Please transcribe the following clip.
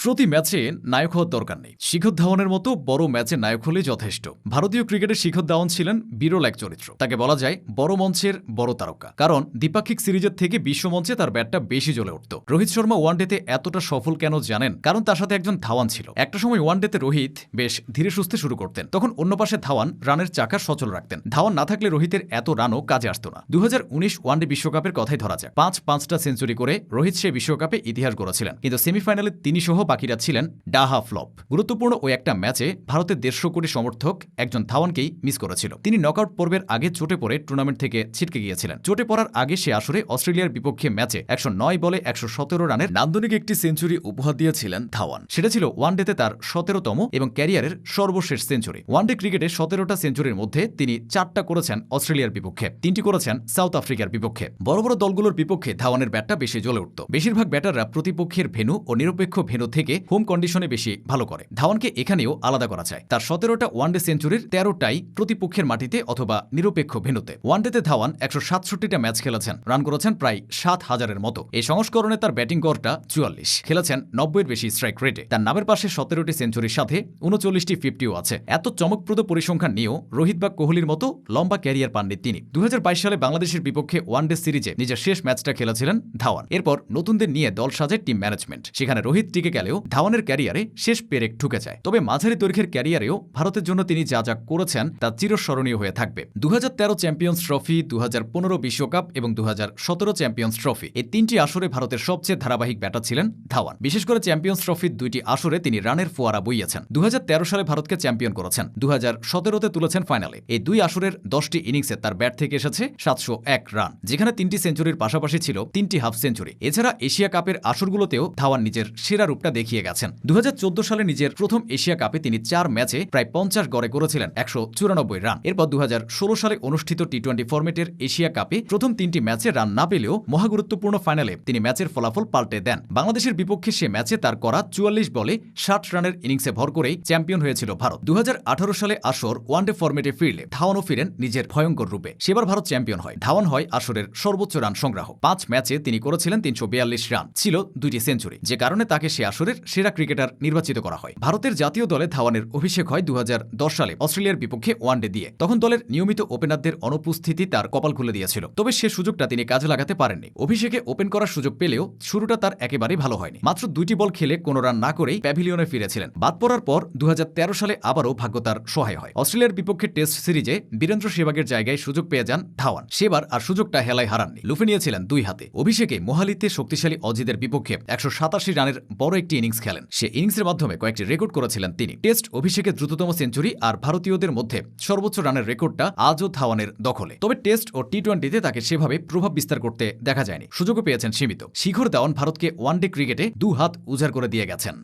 প্রতি ম্যাচে নায়ক হওয়ার দরকার নেই। শিখর ধাওয়ানের মতো বড় ম্যাচে নায়ক হলেই যথেষ্ট। ভারতীয় ক্রিকেটে শিখর ধাওয়ান ছিলেন বিরল এক চরিত্র। তাকে বলা যায় বড় মঞ্চের বড় তারকা, কারণ দ্বিপাক্ষিক সিরিজের থেকে বিশ্বমঞ্চে তার ব্যাটটা বেশি জ্বলে উঠত। রোহিত শর্মা ওয়ানডেতে এতটা সফল কেন জানেন? কারণ তার সাথে একজন ধাওয়ান ছিল। একটা সময় ওয়ানডেতে রোহিত বেশ ধীরে সুস্থে শুরু করতেন, তখন অন্য পাশে ধাওয়ান রানের চাকা সচল রাখতেন। ধাওয়ান না থাকলে রোহিতের এত রানও কাজে আসতো না। 2019 ওয়ানডে বিশ্বকাপের কথাই ধরা যাক। পাঁচটা সেঞ্চুরি করে রোহিত সে বিশ্বকাপে ইতিহাস গড়েছিলেন, কিন্তু সেমিফাইনালে তিনি সহ বাকিরা ছিলেন ডাহা ফ্লপ। গুরুত্বপূর্ণ ওই একটা ম্যাচে ভারতের 150 কোটি সমর্থক একজন ধাওয়ানকেই মিস করেছিল। তিনি নকআউট পর্বের আগে চোটে পড়ে টুর্নামেন্ট থেকে ছিটকে গিয়েছিলেন। চোটে পড়ার আগে সে আসরে অস্ট্রেলিয়ার বিপক্ষে ম্যাচে 109 বলে 117 রানের নান্দনিক একটি সেঞ্চুরি উপহার দিয়েছিলেন ধাওয়ান। সেটা ছিল ওয়ানডেতে তার 17তম এবং ক্যারিয়ারের সর্বশেষ সেঞ্চুরি। ওয়ানডে ক্রিকেটে 17টা সেঞ্চুরির মধ্যে তিনি 4টা করেছেন অস্ট্রেলিয়ার বিপক্ষে, 3টি করেছেন সাউথ আফ্রিকার বিপক্ষে। বড় বড় দলগুলোর বিপক্ষে ধাওয়ানের ব্যাটটা বেশি জ্বলে উঠত। বেশিরভাগ ব্যাটাররা প্রতিপক্ষের ভেন্যু ও নিরপেক্ষ ভেন্যু থেকে হোম কন্ডিশনে বেশি ভালো করে। ধাওয়ানকে এখানেও আলাদা করা যায়। তার 17টা ওয়ানডে সেঞ্চুরির 13টাই প্রতিপক্ষের মাটিতে অথবা নিরপেক্ষ ভেন্যুতে। ওয়ানডেতে ধাওয়ান 167টা ম্যাচ খেলেছেন, রান করেছেন প্রায় 7,000-এর মতো। এই সংস্করণে তার ব্যাটিং গড়টা 44, খেলেছেন 90-এর বেশি স্ট্রাইক রেটে। তার নামের পাশে 17টি সেঞ্চুরির সাথে 39টি 50ও আছে। এত চমকপ্রদ পরিসংখ্যান নিয়েও রোহিত বা কোহলির মতো লম্বা ক্যারিয়ার পাননি তিনি। 2022 সালে বাংলাদেশের বিপক্ষে ওয়ানডে সিরিজে নিজের শেষ ম্যাচটা খেলেছিলেন ধাওয়ান। এরপর নতুনদের নিয়ে দল সাজায় টিম ম্যানেজমেন্ট। সেখানে রোহিত টিকে গেলেও ধাওয়ানের ক্যারিয়ারে শেষ পেরেক ঢুকে যায়। তবে মাঝারি দৈর্ঘ্যের ক্যারিয়ারেও ভারতের জন্য তিনি যা যা করেছেন তা চিরস্মরণীয় হয়ে থাকবে। 2013 চ্যাম্পিয়ন্স ট্রফি, 2015 বিশ্বকাপ এবং 2017 চ্যাম্পিয়ন্স ট্রফি, এই 3টি আসরে ভারতের সবচেয়ে ধারাবাহিক ব্যাটার ছিলেন ধাওয়ান। বিশেষ করে চ্যাম্পিয়ন্স ট্রফির 2টি আসরে তিনি রানের ফোয়ারা বইয়েছেন। 2013 সালে ভারতকে চ্যাম্পিয়ন করেছেন, 2017-তে তুলেছেন ফাইনালে। এই 2 আসরের 10টি ইনিংসে তার ব্যাট থেকে এসেছে 701 রান, যেখানে 3টি সেঞ্চুরির পাশাপাশি ছিল 3টি হাফ সেঞ্চুরি। এছাড়া এশিয়া কাপের আসরগুলোতেও ধাওয়ান নিজের সেরা রূপটা দেখিয়ে গেছেন। 2014 সালে নিজের প্রথম এশিয়া কাপে তিনি 4 ম্যাচে প্রায় 50 গড়ে করেছিলেন 194 রান। এরপর 2016 সালে অনুষ্ঠিত টি20 ফরম্যাটের এশিয়া কাপে প্রথম 3টি ম্যাচে রান না পেলেও মহাগুরুত্বপূর্ণ ফাইনালে তিনি ম্যাচের ফলাফল পাল্টে দেন। বাংলাদেশের বিপক্ষে সে ম্যাচে তার করা 44 বলে 60 রানের ইনিংসে ভর করেই চ্যাম্পিয়ন হয়েছিল ভারত। 2018 সালে আসর ওয়ানডে ফরম্যাটে ফিরলে ধাওয়ানও ফিরেন নিজের ভয়ঙ্কর রূপে। সেবার ভারত চ্যাম্পিয়ন হয়। ধাওয়ান হয় আসরের সর্বোচ্চ রান সংগ্রাহক। 5 ম্যাচে তিনি করেছিলেন 342 রান, ছিল 2টি সেঞ্চুরি, যে কারণে তাকে সে আসরের সেরা ক্রিকেটার নির্বাচিত করা হয়। ভারতের জাতীয় দলে ধাওয়ানের অভিষেক হয় 2010 সালে অস্ট্রেলিয়ার বিপক্ষে ওয়ানডে দিয়ে। তখন দলের নিয়মিত ওপেনারদের অনুপস্থিতি তার কপাল খুলে দিয়েছিল, তবে সে সুযোগটা তিনি কাজে লাগাতে পারেননি। অভিষেকে ওপেন করার সুযোগ পেলেও শুরুটা তার একেবারেই ভালো হয়নি। মাত্র 2টি বল খেলে কোনো রান না করেই প্যাভিলিয়নে ফিরেছিলেন। বাদ পড়ার পর 2013 সালে আবারও ভাগ্য তার সহায় হয়। অস্ট্রেলিয়ার বিপক্ষে টেস্ট সিরিজে বীরেন্দ্র সেহবাগের জায়গায় সুযোগ পেয়ে যান ধাওয়ান। সেবার আর সুযোগটা হেলায় হারাননি, লুফে নিয়েছিলেন 2 হাতে। অভিষেকে মোহালিতে শক্তিশালী অজিদের বিপক্ষে 187 রানের বড় একটি ইনিংস খেলেন। সে ইনিংসের মাধ্যমে কয়েকটি রেকর্ড করেছিলেন তিনি। টেস্ট অভিষেকে দ্রুততম সেঞ্চুরি আর ভারতীয়দের মধ্যে সর্বোচ্চ রানের রেকর্ডটা আজও ধাওয়ানের দখলে। তবে টেস্ট ও টি20তে তাকে সেভাবে প্রভাব বিস্তার করতে দেখা যায়নি, সুযোগও পেয়েছেন সীমিত। শিখর ধাওয়ান ভারতকে ওয়ানডে ক্রিকেটে 2 হাত উজাড় করে দিয়ে গেছেন।